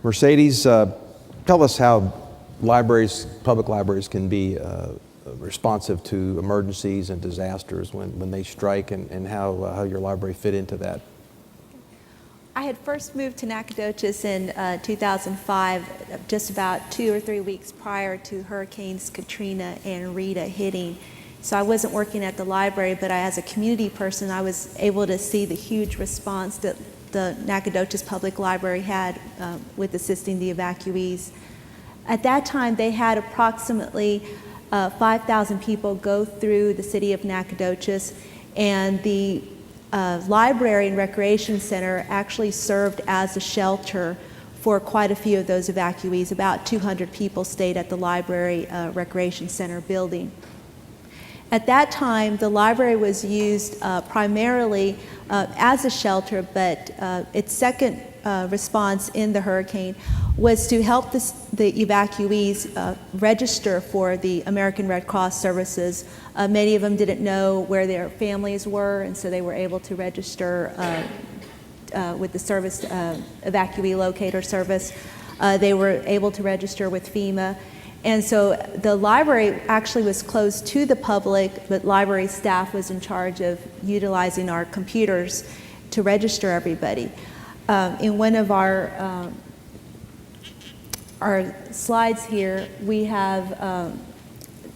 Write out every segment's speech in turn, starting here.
Mercedes, tell us how public libraries can be responsive to emergencies and disasters when they strike, and how your library fit into that. I had first moved to Nacogdoches in 2005, just about 2 or 3 weeks prior to Hurricanes Katrina and Rita hitting. So I wasn't working at the library, but as a community person, I was able to see the huge response that the Nacogdoches Public Library had with assisting the evacuees. At that time, they had approximately 5,000 people go through the city of Nacogdoches, and the library and recreation center actually served as a shelter for quite a few of those evacuees. About 200 people stayed at the library recreation center building. At that time, the library was used primarily as a shelter, but its second response in the hurricane was to help the evacuees register for the American Red Cross services. Many of them didn't know where their families were, and so they were able to register with the service, evacuee locator service. They were able to register with FEMA. And so the library actually was closed to the public, but library staff was in charge of utilizing our computers to register everybody. In one of our slides here, we have,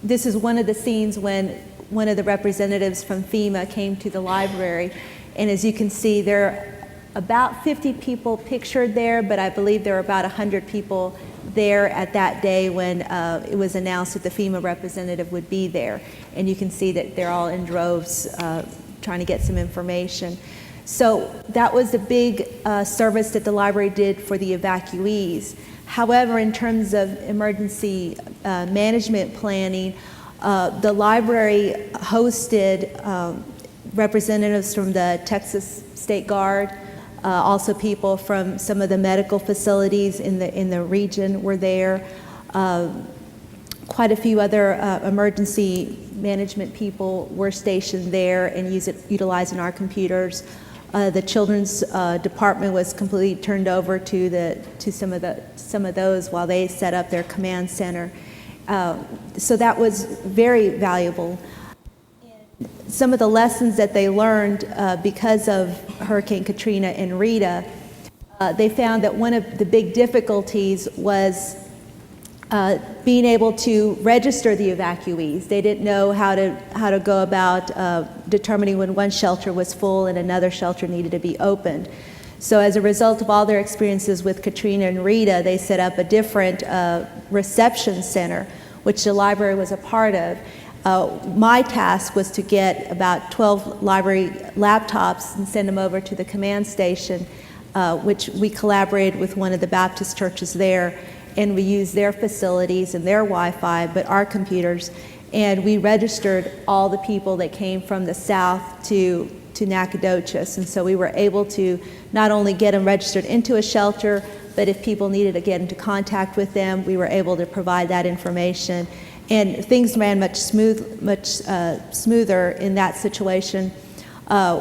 this is one of the scenes when one of the representatives from FEMA came to the library. And as you can see, there are about 50 people pictured there, but I believe there were about 100 people there at that day when it was announced that the FEMA representative would be there. And you can see that they're all in droves trying to get some information. So that was the big service that the library did for the evacuees. However, in terms of emergency management planning, the library hosted representatives from the Texas State Guard, also people from some of the medical facilities in the region were there. Quite a few other emergency management people were stationed there and utilizing our computers. The children's department was completely turned over to some of those while they set up their command center. So that was very valuable. Some of the lessons that they learned because of Hurricane Katrina and Rita, they found that one of the big difficulties was being able to register the evacuees. They didn't know how to go about determining when one shelter was full and another shelter needed to be opened. So as a result of all their experiences with Katrina and Rita, they set up a different reception center, which the library was a part of. My task was to get about 12 library laptops and send them over to the command station, which we collaborated with one of the Baptist churches there, and we used their facilities and their Wi-Fi, but our computers, and we registered all the people that came from the south to Nacogdoches. And so we were able to not only get them registered into a shelter, but if people needed to get into contact with them, we were able to provide that information. And things ran much smoother in that situation.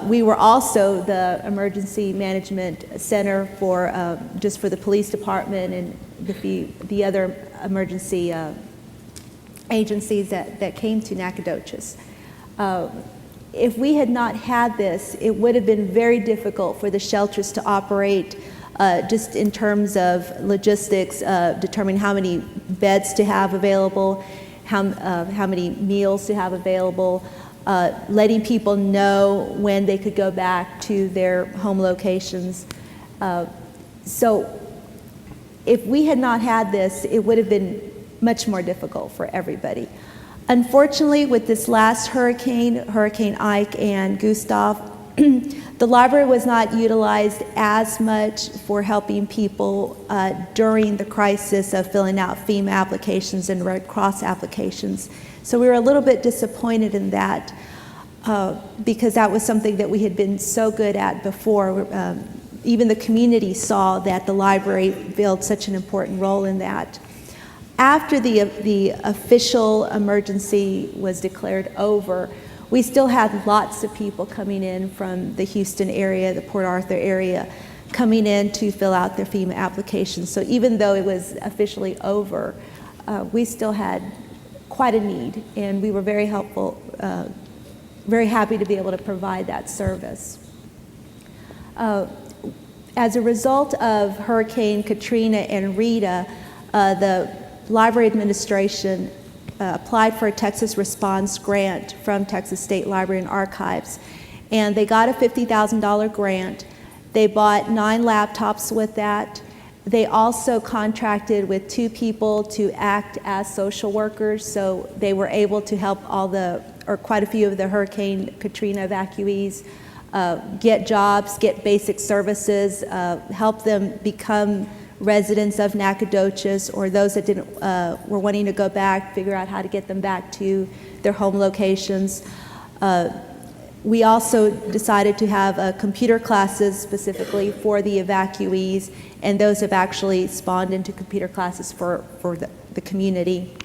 We were also the emergency management center for just for the police department and the other emergency agencies that came to Nacogdoches. If we had not had this, it would have been very difficult for the shelters to operate just in terms of logistics, determining how many beds to have available, how many meals to have available, letting people know when they could go back to their home locations. So if we had not had this, it would have been much more difficult for everybody. Unfortunately, with this last hurricane, Hurricane Ike and Gustav, the library was not utilized as much for helping people during the crisis of filling out FEMA applications and Red Cross applications. So we were a little bit disappointed in that because that was something that we had been so good at before. Even the community saw that the library filled such an important role in that. After the official emergency was declared over, we still had lots of people coming in from the Houston area, the Port Arthur area, coming in to fill out their FEMA applications. So even though it was officially over, we still had quite a need, and we were very helpful, very happy to be able to provide that service. As a result of Hurricane Katrina and Rita, the library administration applied for a Texas Response grant from Texas State Library and Archives, and they got a $50,000 grant. They bought 9 laptops with that. They also contracted with 2 people to act as social workers, so they were able to help quite a few of the Hurricane Katrina evacuees get jobs, get basic services, help them become residents of Nacogdoches, or those that were wanting to go back, figure out how to get them back to their home locations. We also decided to have computer classes specifically for the evacuees, and those have actually spawned into computer classes for the community.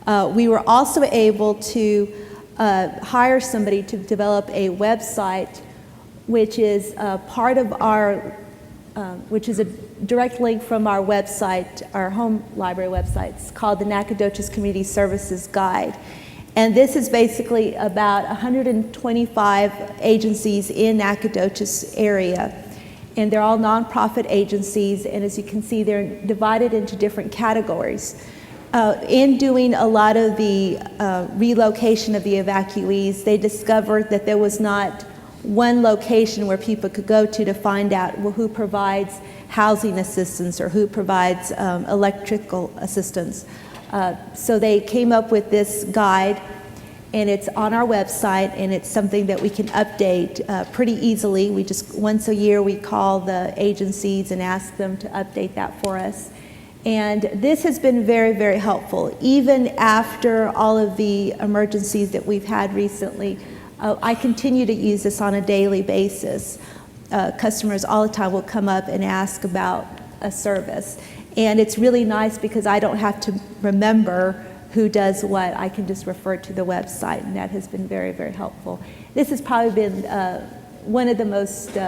We were also able to hire somebody to develop a website, which is part of our, which is a direct link from our website, our home library website. It's called the Nacogdoches Community Services Guide. And this is basically about 125 agencies in Nacogdoches area. And they're all nonprofit agencies, and as you can see, they're divided into different categories. In doing a lot of the relocation of the evacuees, they discovered that there was not one location where people could go to find out, well, who provides housing assistance or who provides electrical assistance. So they came up with this guide, and it's on our website, and it's something that we can update pretty easily. We just, once a year, we call the agencies and ask them to update that for us. And this has been very, very helpful. Even after all of the emergencies that we've had recently, I continue to use this on a daily basis. Customers all the time will come up and ask about a service. And it's really nice because I don't have to remember who does what. I can just refer to the website, and that has been very, very helpful. This has probably been one of the most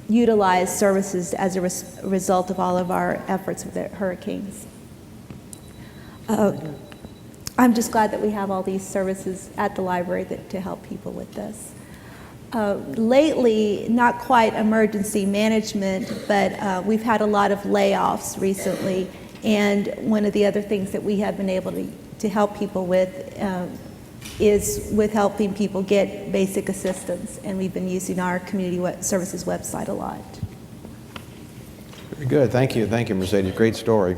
utilized services as a result of all of our efforts with the hurricanes. I'm just glad that we have all these services at the library to help people with this. Lately, not quite emergency management, but we've had a lot of layoffs recently, and one of the other things that we have been able to help people with is with helping people get basic assistance, and we've been using our community services website a lot. Very good. Thank you. Thank you, Mercedes. Great story.